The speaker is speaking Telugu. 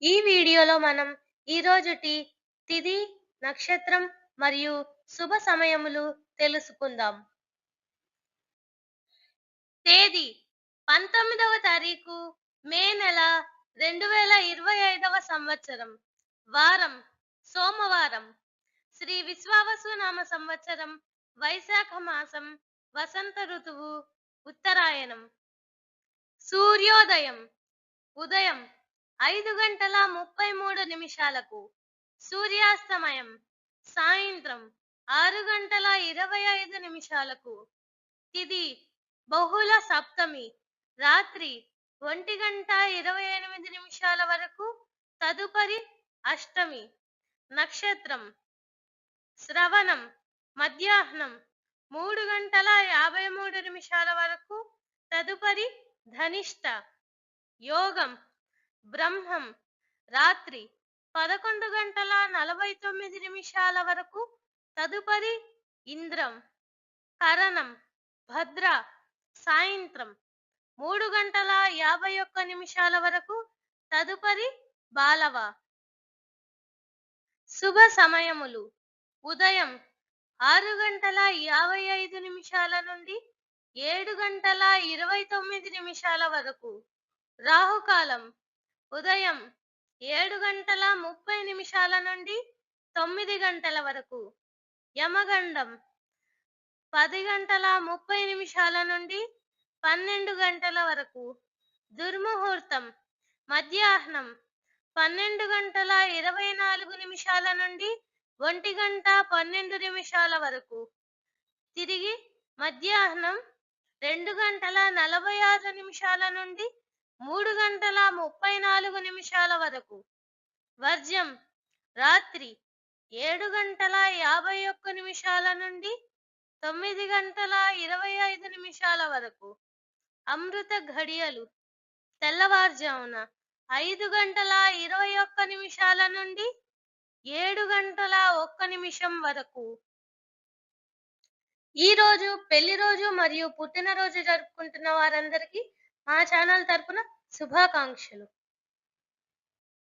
ఈ వీడియోలో మనం ఈరోజుటి తిథి, నక్షత్రం మరియు శుభ సమయములు తెలుసుకుందాం. తేదీ 19వ తారీఖు మే నెల 2025వ సంవత్సరం. వారం సోమవారం. శ్రీ విశ్వావసు నామ సంవత్సరం, వైశాఖ మాసం, వసంత ఋతువు, ఉత్తరాయణం. సూర్యోదయం ఉదయం 5:33 సూర్యాస్తమయం సాయంత్రం 6:25 తిథి బహుళ సప్తమి రాత్రి 1:28 వరకు, తదుపరి అష్టమి. నక్షత్రం శ్రవణం మధ్యాహ్నం 3:53 వరకు, తదుపరి ధనిష్ట. యోగం బ్రహ్మం రాత్రి 11:49 వరకు, తదుపరి ఇంద్రం. కరణం భద్ర సాయంత్రం 3:51 వరకు, తదుపరి బాలవ. శుభ సమయములు ఉదయం 6:55 నుండి 7:29 వరకు. రాహుకాలం ఉదయం 7:30 నుండి 9 గంటల వరకు. యమగండం 10:30 నుండి 12 గంటల వరకు. దుర్ముహూర్తం మధ్యాహ్నం 12:24 నుండి 1:12 వరకు. తిరిగి మధ్యాహ్నం 2:46 నుండి 3:34 వరకు. వర్జ్యం రాత్రి 7:51 నుండి 9:25 వరకు. అమృత ఘడియలు తెల్లవారుజామున 5:21 నుండి 7:01 వరకు. ఈ రోజు పెళ్లి రోజు మరియు పుట్టినరోజు జరుపుకుంటున్న వారందరికీ మా ఛానల్ తరపున శుభాకాంక్షలు.